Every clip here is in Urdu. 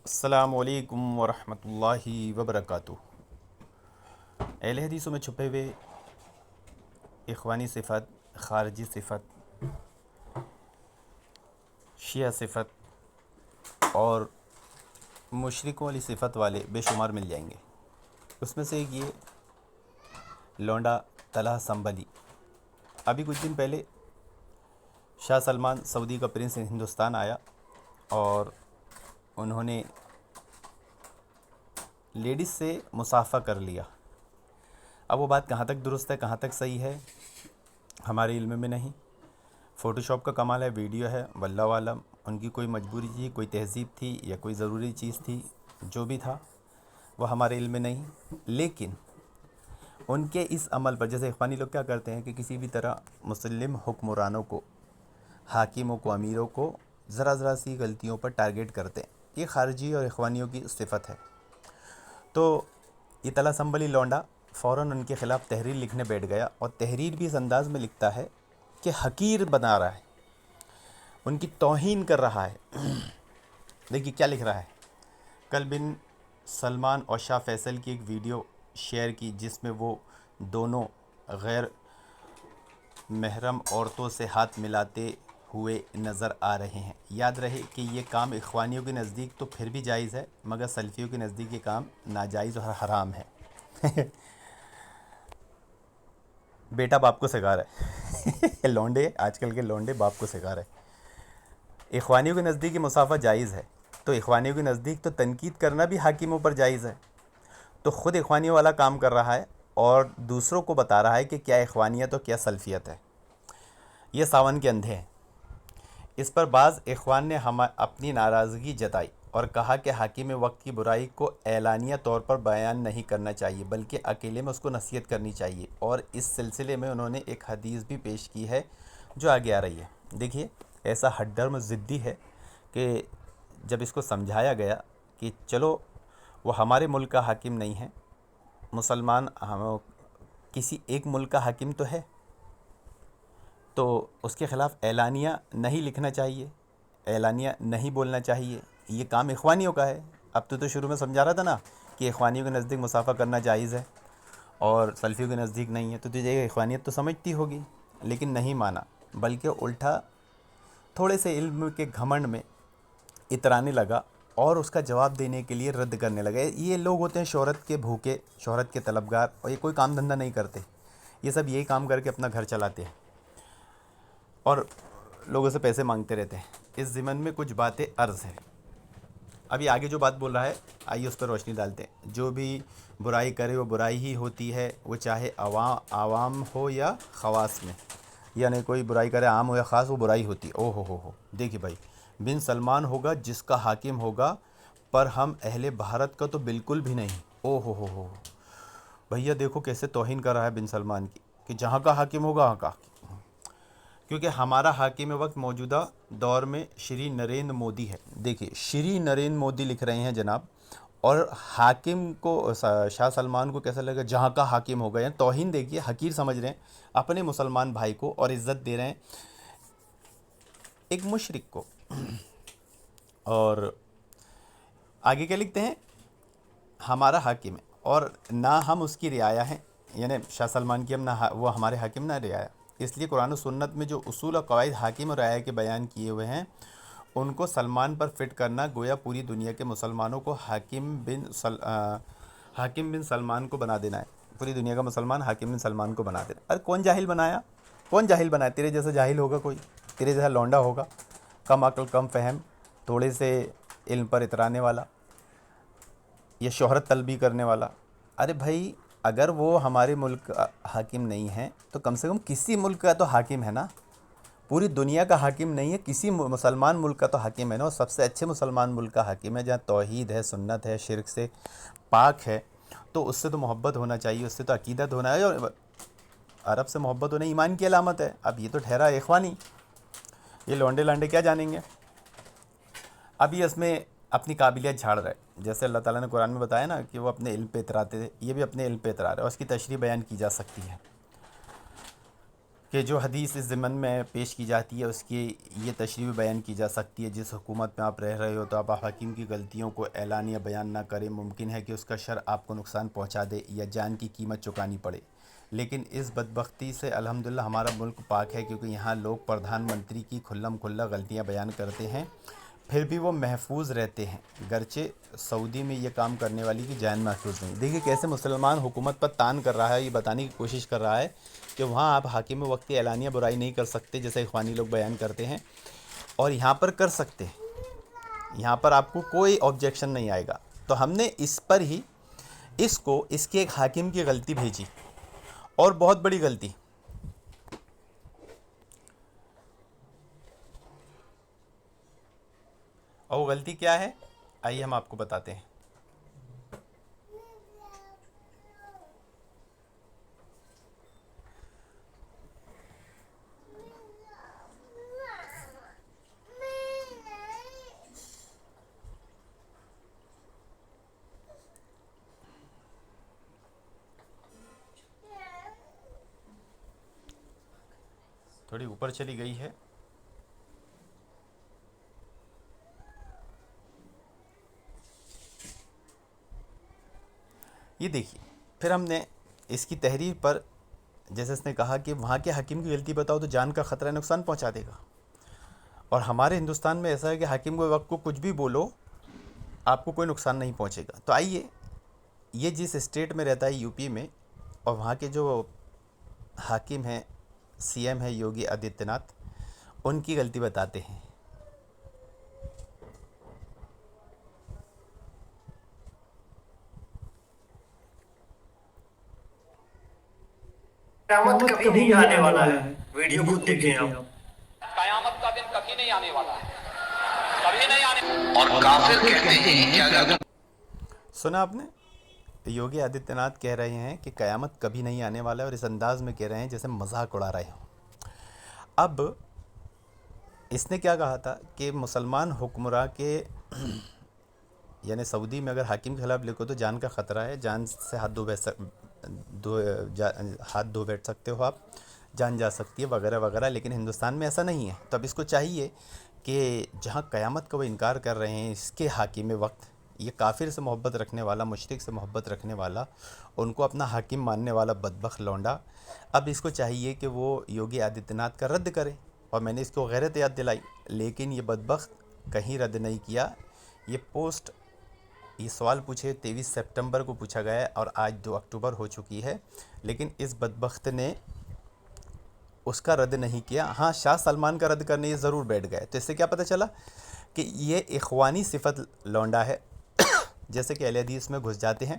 السلام علیکم ورحمۃ اللہ وبرکاتہ۔ اہل حدیثوں میں چھپے ہوئے اخوانی صفت، خارجی صفت، شیعہ صفت اور مشرکوں والی صفت والے بے شمار مل جائیں گے۔ اس میں سے ایک یہ لونڈا طلحہ سنبھلی۔ ابھی کچھ دن پہلے شاہ سلمان سعودی کا پرنس ہندوستان آیا اور انہوں نے لیڈیز سے مصافحہ کر لیا۔ اب وہ بات کہاں تک درست ہے، کہاں تک صحیح ہے، ہمارے علم میں نہیں۔ فوٹو شاپ کا کمال ہے، ویڈیو ہے، واللہ عالم ان کی کوئی مجبوری تھی، کوئی تہذیب تھی یا کوئی ضروری چیز تھی، جو بھی تھا وہ ہمارے علم میں نہیں۔ لیکن ان کے اس عمل پر، جیسے اخوانی لوگ کیا کرتے ہیں کہ کسی بھی طرح مسلم حکمرانوں کو، حاکموں کو، امیروں کو ذرا ذرا سی غلطیوں پر ٹارگیٹ کرتے ہیں۔ یہ خارجی اور اخوانیوں کی صفت ہے۔ تو یہ طلحہ سنبھلی لونڈا فوراً ان کے خلاف تحریر لکھنے بیٹھ گیا، اور تحریر بھی اس انداز میں لکھتا ہے کہ حقیر بنا رہا ہے، ان کی توہین کر رہا ہے۔ دیکھیے کیا لکھ رہا ہے۔ کل بن سلمان اور شاہ فیصل کی ایک ویڈیو شیئر کی جس میں وہ دونوں غیر محرم عورتوں سے ہاتھ ملاتے ہوئے نظر آ رہے ہیں۔ یاد رہے کہ یہ کام اخوانیوں کے نزدیک تو پھر بھی جائز ہے، مگر سلفیوں کے نزدیک یہ کام ناجائز اور حرام ہے۔ بیٹا باپ کو سکھا رہا ہے۔ لونڈے، آج کل کے لونڈے باپ کو سکھا رہے ہیں۔ اخوانیوں کے نزدیک یہ مصافحہ جائز ہے، تو اخوانیوں کے نزدیک تو تنقید کرنا بھی حاکموں پر جائز ہے۔ تو خود اخوانیوں والا کام کر رہا ہے اور دوسروں کو بتا رہا ہے کہ کیا اخوانیت اور کیا سلفیت ہے۔ یہ ساون کے اندھے ہیں۔ اس پر بعض اخوان نے اپنی ناراضگی جتائی اور کہا کہ حاکم وقت کی برائی کو اعلانیہ طور پر بیان نہیں کرنا چاہیے، بلکہ اکیلے میں اس کو نصیحت کرنی چاہیے، اور اس سلسلے میں انہوں نے ایک حدیث بھی پیش کی ہے جو آگے آ رہی ہے۔ دیکھیے ایسا ہڈرم ضدی ہے کہ جب اس کو سمجھایا گیا کہ چلو وہ ہمارے ملک کا حاکم نہیں ہے، مسلمان کسی ایک ملک کا حاکم تو ہے، تو اس کے خلاف اعلانیہ نہیں لکھنا چاہیے، اعلانیہ نہیں بولنا چاہیے، یہ کام اخوانیوں کا ہے۔ اب تو شروع میں سمجھا رہا تھا نا کہ اخوانیوں کے نزدیک مصافحہ کرنا جائز ہے اور سلفیوں کے نزدیک نہیں ہے، تو تجھے اخوانیت تو سمجھتی ہوگی، لیکن نہیں مانا، بلکہ الٹا تھوڑے سے علم کے گھمنڈ میں اترانے لگا اور اس کا جواب دینے کے لیے رد کرنے لگے۔ یہ لوگ ہوتے ہیں شہرت کے بھوکے، شہرت کے طلبگار، اور یہ کوئی کام دھندہ نہیں کرتے، یہ سب یہی کام کر کے اپنا گھر چلاتے ہیں اور لوگوں سے پیسے مانگتے رہتے ہیں۔ اس ضمن میں کچھ باتیں عرض ہیں۔ ابھی آگے جو بات بول رہا ہے آئیے اس پر روشنی ڈالتے ہیں۔ جو بھی برائی کرے وہ برائی ہی ہوتی ہے، وہ چاہے عوام ہو یا خواص میں، یعنی کوئی برائی کرے عام ہو یا خاص، وہ برائی ہوتی ہے۔ او ہو، دیکھیے بھائی، بن سلمان ہوگا جس کا حاکم ہوگا، پر ہم اہل بھارت کا تو بالکل بھی نہیں۔ او ہو بھیا دیکھو کیسے توہین کر رہا ہے بن سلمان کی، کہ جہاں کا حاکم ہوگا وہاں کا، کیونکہ ہمارا حاکم وقت موجودہ دور میں شری نریندر مودی ہے۔ دیکھیے شری نریندر مودی لکھ رہے ہیں جناب، اور حاکم کو شاہ سلمان کو کیسا لگا جہاں کا حاکم ہوگا، یعنی توہین دیکھیے، حقیر سمجھ رہے ہیں اپنے مسلمان بھائی کو اور عزت دے رہے ہیں ایک مشرک کو۔ اور آگے کیا لکھتے ہیں، ہمارا حاکم ہے اور نہ ہم اس کی رعایا ہیں، یعنی شاہ سلمان کی ہم نہ وہ ہمارے حاکم نہ رعایا۔ اس لیے قرآن و سنت میں جو اصول اور قواعد حاکم اور رعایا کے بیان کیے ہوئے ہیں، ان کو سلمان پر فٹ کرنا گویا پوری دنیا کے مسلمانوں کو حاکم بن سلمان کو بنا دینا ہے۔ پوری دنیا کا مسلمان حاکم بن سلمان کو بنا دینا۔ ارے کون جاہل بنایا؟ کون جاہل بنایا؟ تیرے جیسا جاہل ہوگا کوئی، تیرے جیسا لونڈا ہوگا، کم عقل کم فہم، تھوڑے سے علم پر اترانے والا، یہ شہرت طلبی کرنے والا۔ ارے بھائی اگر وہ ہمارے ملک کا حاکم نہیں ہے تو کم سے کم کسی ملک کا تو حاکم ہے نا، پوری دنیا کا حاکم نہیں ہے، کسی مسلمان ملک کا تو حاکم ہے نا، اور سب سے اچھے مسلمان ملک کا حاکم ہے جہاں توحید ہے، سنت ہے، شرک سے پاک ہے، تو اس سے تو محبت ہونا چاہیے، اس سے تو عقیدت ہونا ہے، اور عرب سے محبت ہونا ایمان کی علامت ہے۔ اب یہ تو ٹھہرا اخوانی، یہ لونڈے لانڈے کیا جانیں گے؟ اب یہ اس میں اپنی قابلیت جھاڑ رہا ہے، جیسے اللہ تعالیٰ نے قرآن میں بتایا نا کہ وہ اپنے علم پہ اتراتے تھے، یہ بھی اپنے علم پہ اترا رہا ہے، اور اس کی تشریح بیان کی جا سکتی ہے کہ جو حدیث اس ضمن میں پیش کی جاتی ہے اس کی یہ تشریح بیان کی جا سکتی ہے، جس حکومت میں آپ رہ رہے ہو تو آپ حاکم کی غلطیوں کو اعلانیہ بیان نہ کریں، ممکن ہے کہ اس کا شر آپ کو نقصان پہنچا دے یا جان کی قیمت چکانی پڑے، لیکن اس بدبختی سے الحمدللہ ہمارا ملک پاک ہے، کیونکہ یہاں لوگ پردھان منتری کی کھلم کھلا غلطیاں بیان کرتے ہیں پھر بھی وہ محفوظ رہتے ہیں، گرچہ سعودی میں یہ کام کرنے والی کی جان محفوظ نہیں۔ دیکھیے کیسے مسلمان حکومت پر تان کر رہا ہے، یہ بتانے کی کوشش کر رہا ہے کہ وہاں آپ حاکم وقتی اعلانیہ برائی نہیں کر سکتے جیسے اخوانی لوگ بیان کرتے ہیں، اور یہاں پر کر سکتے ہیں، یہاں پر آپ کو کوئی آبجیکشن نہیں آئے گا۔ تو ہم نے اس پر ہی اس کے ایک حاکم کی غلطی بھیجی، اور بہت بڑی غلطی۔ اور وہ غلطی کیا ہے؟ آئیے ہم آپ کو بتاتے ہیں۔ تھوڑی اوپر چلی گئی ہے۔ یہ دیکھیے، پھر ہم نے اس کی تحریر پر جیسے اس نے کہا کہ وہاں کے حاکم کی غلطی بتاؤ تو جان کا خطرہ نقصان پہنچا دے گا، اور ہمارے ہندوستان میں ایسا ہے کہ حاکم کے وقت کو کچھ بھی بولو آپ کو کوئی نقصان نہیں پہنچے گا۔ تو آئیے، یہ جس اسٹیٹ میں رہتا ہے یو پی میں، اور وہاں کے جو حاکم ہیں، سی ایم ہے یوگی آدتیہ ناتھ، ان کی غلطی بتاتے ہیں۔ قیامت کبھی نہیں آنے والا ہے، ویڈیو خود دیکھیں آپ۔ قیامت کا دن کبھی نہیں آنے والا ہے، کبھی نہیں آنے، اور کافر کہتے ہیں کہ اگر سنا آپ نے؟ یوگی آدتیہ ناتھ کہہ رہے ہیں کہ قیامت کبھی نہیں آنے والا ہے، اور اس انداز میں کہہ رہے ہیں جیسے مذاق اڑا رہے ہوں۔ اب اس نے کیا کہا تھا کہ مسلمان حکمراں کے یعنی سعودی میں اگر حاکم کے خلاف لکھو تو جان کا خطرہ ہے، جان سے ہاتھ دھو بیٹھ سکتے ہو آپ، جان جا سکتی ہے وغیرہ وغیرہ، لیکن ہندوستان میں ایسا نہیں ہے۔ تو اب اس کو چاہیے کہ جہاں قیامت کا وہ انکار کر رہے ہیں اس کے حاکم وقت، یہ کافر سے محبت رکھنے والا، مشرک سے محبت رکھنے والا، ان کو اپنا حاکم ماننے والا بدبخت لونڈا، اب اس کو چاہیے کہ وہ یوگی آدتیہ ناتھ کا رد کرے، اور میں نے اس کو غیرت یاد دلائی، لیکن یہ بدبخت کہیں رد نہیں کیا۔ یہ سوال پوچھے 23 سپٹمبر کو پوچھا گیا ہے، اور آج 2 اکتوبر ہو چکی ہے، لیکن اس بدبخت نے اس کا رد نہیں کیا۔ ہاں، شاہ سلمان کا رد کرنے یہ ضرور بیٹھ گئے۔ تو اس سے کیا پتہ چلا کہ یہ اخوانی صفت لونڈا ہے، جیسے کہ اہل حدیث میں گھس جاتے ہیں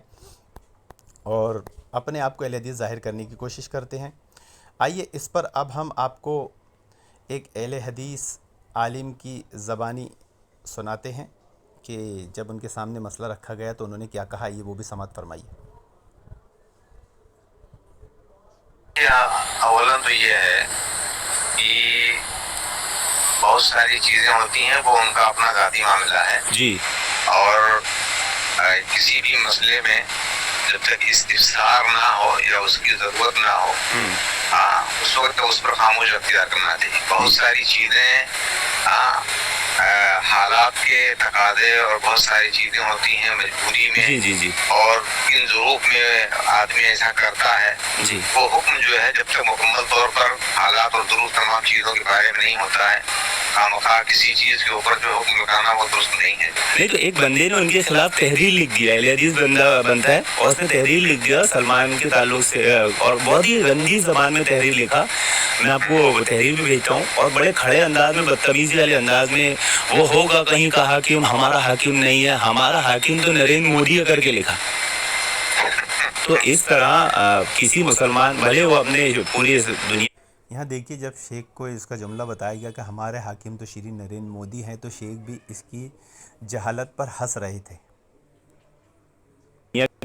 اور اپنے آپ کو اہل حدیث ظاہر کرنے کی کوشش کرتے ہیں۔ آئیے اس پر اب ہم آپ کو ایک اہل حدیث عالم کی زبانی سناتے ہیں کہ جب ان کے سامنے مسئلہ رکھا گیا تو انہوں نے کیا کہا، یہ وہ بھی سماعت فرمائیے۔ اولا تو یہ ہے کہ بہت ساری چیزیں ہوتی ہیں وہ ان کا اپنا ذاتی معاملہ ہے جی، اور کسی بھی مسئلے میں جب تک استفسار نہ ہو یا اس کی ضرورت نہ ہو اس وقت اس پر خاموش اختیار کرنا چاہیے۔ بہت ساری چیزیں حالات کے تقاضے اور بہت ساری چیزیں ہوتی ہیں مجبوری میں، اور ان ظروف میں آدمی ایسا کرتا ہے، وہ حکم جو ہے جب تک مکمل طور پر حالات اور ظروف تمام چیزوں کے بارے میں نہیں ہوتا ہے، خامخواہ کسی چیز کے اوپر جو حکم لگانا وہ درست نہیں ہے۔ نہیں تو ایک بندے نے ان کے خلاف تحریر لکھ دیا، اہل حدیث بندہ بنتا ہے، اور اس نے تحریر لکھ دیا سلمان کے تعلق سے، اور بہت ہی گندی زبان میں تحریر لکھا۔ میں آپ کو تحریر بھی بھیجتا ہوں، اور بڑے کھڑے انداز میں، بدتمیزی والے انداز میں، وہ ہوگا کہیں کا حاکم ہمارا حاکم نہیں ہے، ہمارا حاکم تو نریندر مودی ہے کر کے لکھا۔ تو اس طرح کسی مسلمان بھلے وہ اپنے پوری دنیا، یہاں دیکھیے جب شیخ کو اس کا جملہ بتایا گیا کہ ہمارے حاکم تو شری نریندر مودی ہیں، تو شیخ بھی اس کی جہالت پر ہنس رہے تھے۔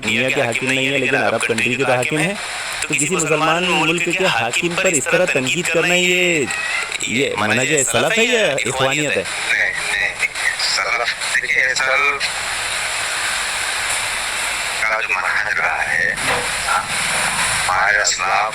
دنیا کے حاکم نہیں ہے لیکن عرب کنٹری کے تو حاکم ہے، تو کسی مسلمان ملک کے حاکم پر اس طرح تنقید کرنا یہ منہج سلف ہے یا اخوانیت ہے؟ سلف، دیکھیے سلف کا جو منہج رہا ہے، ہمارے اسلاف